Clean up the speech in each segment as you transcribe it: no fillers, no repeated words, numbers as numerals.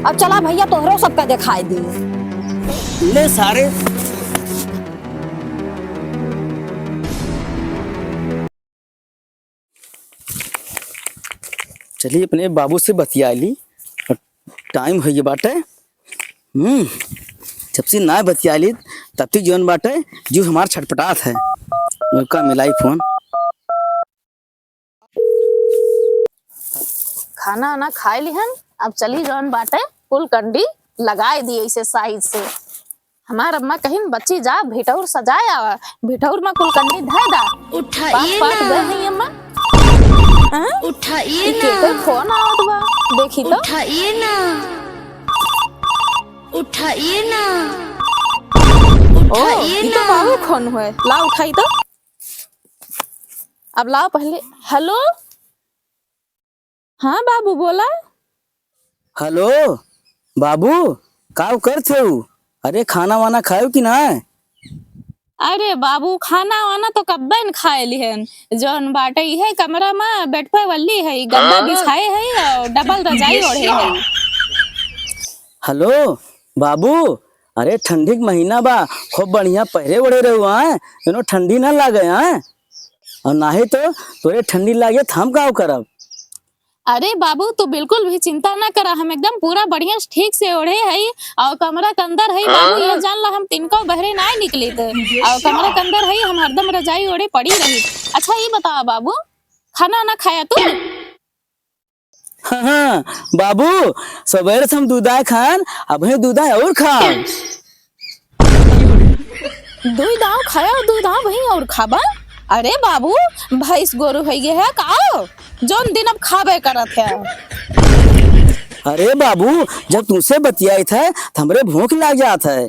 अब चला भैया तोहरो सबका दिखाई दी। ले सारे चलिए अपने बाबू से बतिया ली। टाइम है ये बाटे। जब से ना बतिया ली तब तक जीवन बाटे जो हमार छटपटात है। उनका मिलाई फोन। खाना वाना खाए लिहन, अब चली जौन बाटे कुल कंडी लगाए दी ऐसे साइड से। हमार अम्मा कहीं बच्ची जा भिटौर सजाए आवा, भिटौर में कुल कंडी धर दा। उठाइए पाट ना, गए हैं अम्मा। उठाइए के ना, फोन आवत बा, देखी तो। उठाइए ना, उठाइए ना, ओ उठाइए ये तो ना। बाबू फोन हुए, ला उठाई तो। अब लाओ पहले। हेलो, हाँ बाबू बोला। हेलो बाबू का कर थे? अरे खाना वाना खायो कि ना? अरे बाबू खाना वाना तो कब्बे न खाए लिहन, जौन बाटे है कमरा में बेड पे वल्ली है, गद्दा बिछाए है और डबल रजाई ओढ़े है। हेलो बाबू, अरे ठंडी के महीना बा, खूब बढ़िया पहरे ओढ़े रहो ठंडी ना लागे और ना ही तो तोरे ठंडी लागे तो हम का करब। अरे बाबू तू बिल्कुल भी चिंता ना करा, हम एकदम पूरा बढ़िया ठीक से ओढ़े है और कमरा के अंदर है बाबू, ये जान ला हम तिनको बहरे ना निकले थे और कमरा के अंदर है हम हरदम रजाई ओढ़े पड़ी रही। अच्छा ये बता बाबू, खाना ना खाया तू? हाँ बाबू, सवेरे से हम दूधा खान, अब है दूधा और खान। दूध दाव खाया और दूध दाव वही और खाबा? अरे बाबू भैंस गोरु है ये है का जोन दिन अब खाबे करत है। अरे बाबू जब तुमसे बतियाई था तो हमरे भूख लग जाता है।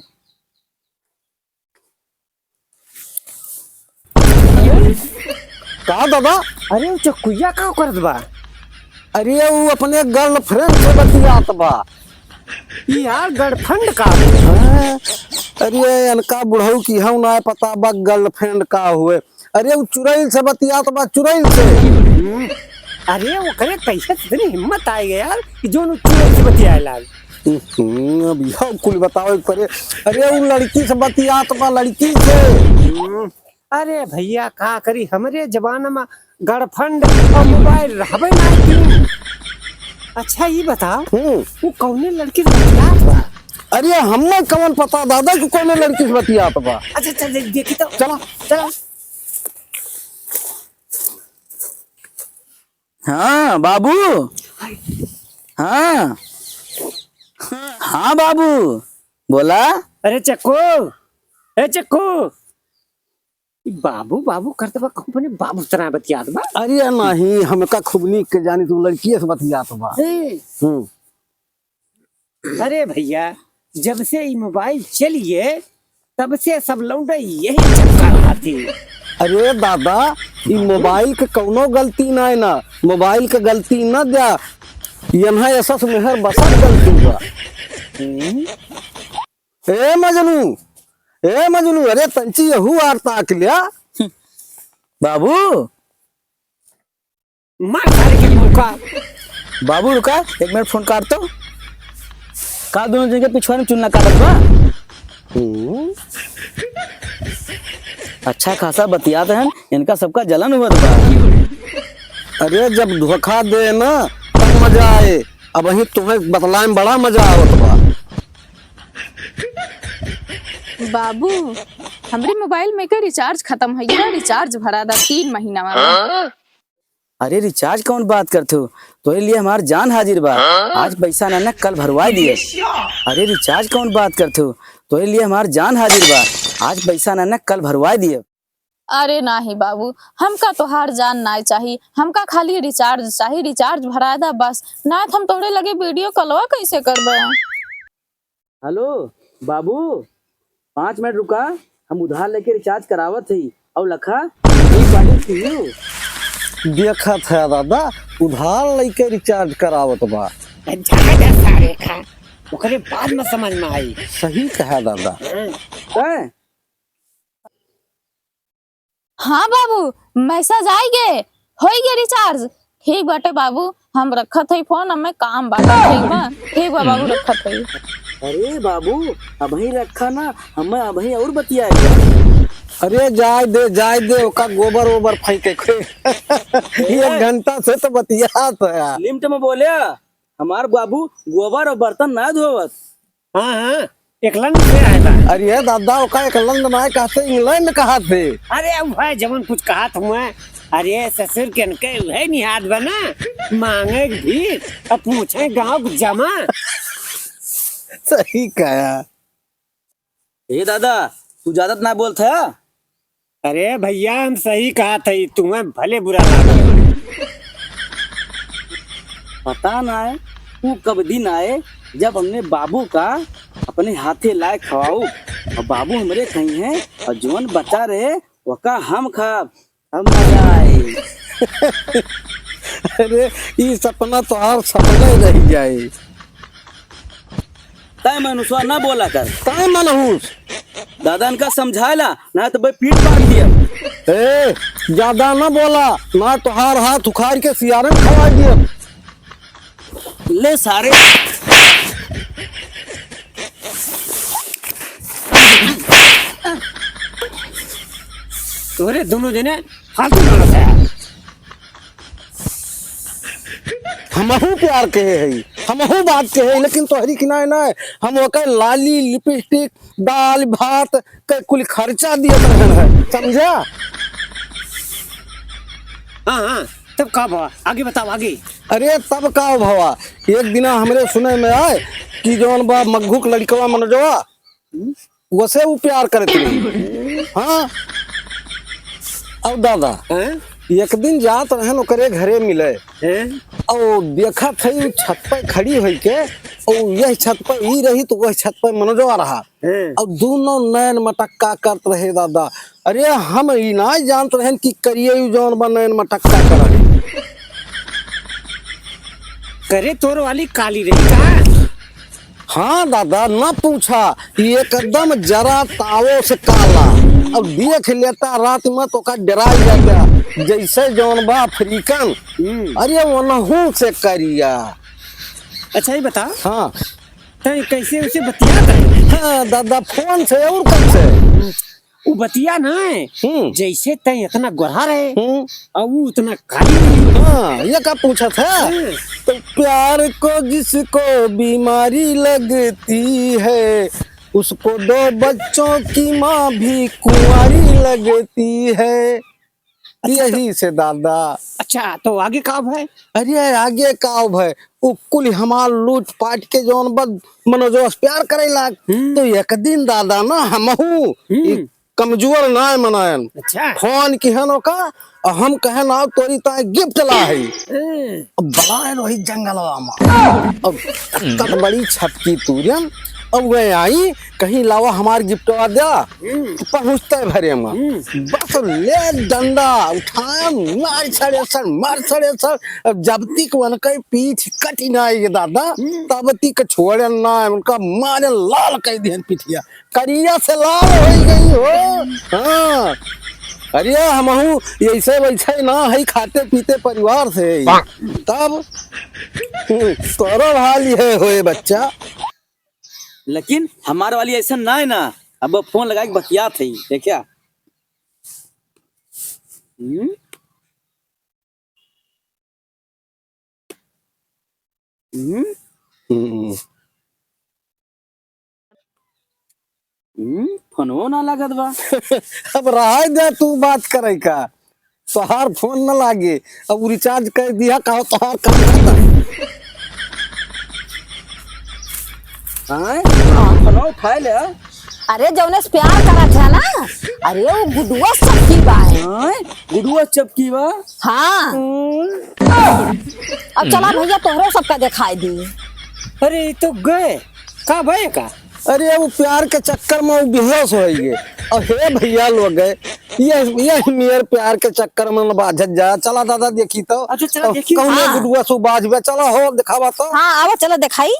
का दादा? अरे वो चकुया का करत बा? अरे वो अपने गर्लफ्रेंड से बतियात बा यार। गर्लफ्रेंड का है? अरे अनका बुढ़ऊ की हम ना पता बा गर्लफ्रेंड का हुए। अरे वो चुड़ैल से बतियात बा, चुड़ैल से। अरे वो करे कैसे इतनी हिम्मत आई है यार कि जो चुड़ैल से बतियाए लाग। अब यह कुल बताओ परे। अरे वो लड़की से बतियात बा, लड़की से। अरे भैया का करी, हमरे जमाना में गर्लफ्रेंड और मोबाइल रहबे ना। अच्छा ये बताओ वो कौने लड़की से बतियात बा? अरे हमें कौन पता दादा कि कौने लड़की से बतियात बा। अच्छा चल देखी तो, चला चला। हाँ बाबू, हाँ हाँ बाबू बोला। अरे चक्कू, ए चक्कू, बाबू बाबू करते बा कहूं बाबू तरह बतियात बा। अरे नहीं हमका खुबनी के जानी तू लड़की से बतियात बा। अरे भैया जब से ये मोबाइल चलिए तब से सब लौंडे यही चक्कर आती। अरे दादा ये मोबाइल के कौनो गलती ना है ना, मोबाइल के गलती ना दिया, यहाँ ऐसा मेहर बसा गलती बा। ए मजनू, ए मजनू, अरे तंची यहू आरता के लिया। बाबू मार सारे के मौका। बाबू रुका एक मिनट, फोन काट तो। का दोनों जगह पिछवाड़े में चुनना काटत बा। अच्छा खासा बतियात हैं, इनका सबका जलन हुआ था। अरे जब धोखा दे ना तब मजा आए, अब वही तुम्हें बतलाए में बड़ा मजा आवत बा। बाबू हमरे मोबाइल में के रिचार्ज खत्म है, ये रिचार्ज भरा दा 3 महीना में। अरे रिचार्ज कौन बात करते हो, तो लिए हमार जान हाजिर बा। आज पैसा ना कल भरवा दिए। अरे रिचार्ज कौन बात करते हो, तो लिए हमार जान हाजिर बा। आज पैसा ना कल भरवा दिए। अरे नहीं बाबू हमका तोहार जान ना चाहिए, हमका खाली रिचार्ज चाहिए, रिचार्ज भरा दा बस। ना हम तोड़े लगे वीडियो कॉलवा कैसे करबे? हेलो बाबू 5 मिनट रुका, हम उधार लेके रिचार्ज करावत थी और लखा देखत है दादा उधार लेके रिचार्ज करावत बा। ओकरे बाद में समझ में आई। सही कहा दादा। हाँ बाबू मैसेज आई गे, हो गए रिचार्ज। ठीक बाटे बाबू, हम रखत है फोन, अब मैं काम बाटा ठीक बा। ठीक बा बाबू, रखत है। अरे बाबू अभी रखा ना, हम अभी और बतियाएगा। अरे जाय दे ओका गोबर ओबर फेंके के। एक घंटा से तो बतियात है। लिमिट में बोले, हमार बाबू गोबर और बर्तन ना धोवत। हाँ हाँ, इंग्लैंड से आया था। अरे दादा ओका एक लंदन आए कहते इंग्लैंड कहा थे। अरे अब भाई जमन कुछ कहा था मैं। अरे ससुर के इनके है नहीं हाथ बना मांगे भी अब पूछे गाँव जमा। सही कहा। ए दादा तू ज्यादा ना बोलता है। अरे भैया हम सही कहा था, तुम्हें भले बुरा लगा। पता ना है तू कब दिन आए जब हमने बाबू का अपने हाथे लाए खवाऊ और बाबू हमरे कहीं हैं और जौन बचा रहे वका हम खाब, हम मजा आए। अरे ये सपना तो हर सपना ही रह जाए। तय मनुष्य ना बोला कर। काय मनहूस दादा इनका समझाला ना तो भाई पीठ पाट दिया। ए ज्यादा ना बोला ना तो हार हाथ उखाड़ के सियारे में खवा दिया। ले सारे तोरे दोनों जने फालतू मारत है। हमहू प्यार के है, हमहू बात के है, लेकिन तोहरी किनाए ना हम ओकर लाली लिपस्टिक दाल भात के कुल खर्चा दिए है, समझा। हाँ हाँ, तब का हुआ आगे बताओ आगे। अरे तब का भवा एक दिन हमरे सुने में आए कि जौन बा मग्घुक लड़कवा मनोजवा वसे वो प्यार करती रही। हाँ अब दादा हैं? एक दिन जात रहन ओकरे घरे मिले हैं? और देखा थी छत पर खड़ी हुई के और यह छत पर ही रही तो वह छत पर मनोजवा रहा हैं? और दोनों नैन मटक्का करत रहे दादा। अरे हम ही ना जानत रहन कि करिए जौन बा नैन मटक्का कर। करे तोर वाली काली रही का। हाँ दादा ना पूछा, ये एकदम जरा तावो से काला और देख लेता रात में तो का डरा जाता जैसे जौन बा अफ्रीकन। अरे वनहू से करिया। अच्छा ये बता, हाँ तय कैसे उसे बतिया करे? हाँ दादा फोन से और कैसे। वो बतिया ना है जैसे तय इतना गोरा रहे और वो उतना काली रही। हाँ ये क्या पूछा था। तो प्यार को जिसको बीमारी लगती है उसको 2 बच्चों की माँ भी कुंवारी लगती है। यही से दादा। अच्छा तो आगे का है? अरे आगे का भाई कुल हमार लूट पाट के जौन बद मनोजो प्यार करे लाग तो एक दिन दादा ना हमहू कमजोर ना मनायन। अच्छा फोन किहनो का और हम कहे ना तोरी ता गिफ्ट ला है। अब बड़ा है वही जंगलवा में अब तक बड़ी छपकी तूरियन। अब वे आई कहीं लावा हमार गिफ्टवा दिया तो पहुँचते भरे में बस ले डंडा उठाए मार छड़े सर अब जब तक उनका पीठ कटी ना आई दादा तब तक छोड़े ना उनका मारे लाल कर दिया पिठिया करिया से लाल हो गई हो। हाँ अरे हमहू ऐसे वैसे ना है खाते पीते परिवार से तब तोरो हाल है होए बच्चा। लेकिन हमारे वाली ऐसा ना है ना। अब फोन लगा के बतिया थी देखा। फोनो ना लागत बा। अब रहा दे तू बात करे का तोहार फोन न लागे अब रिचार्ज कर दिया कहो तोहार काम खत्म। फोनो उठा ले। अरे जौने से प्यार करा था ना, अरे वो गुडुआ सबकी बा है। गुडुआ चपकी बा। हाँ अब चला भैया तोहरो सबका दिखाई दी। अरे तो गए का भय का। अरे वो प्यार के चक्कर में वो बेहोश हो गए और हे भैया लोग गए ये मेरे प्यार के चक्कर में बाझत जा। चला दादा देखी तो। अच्छा चला देखी। कौन गुडुआ सु बाज चला हो दिखावा तो। हाँ आवा चलो दिखाई।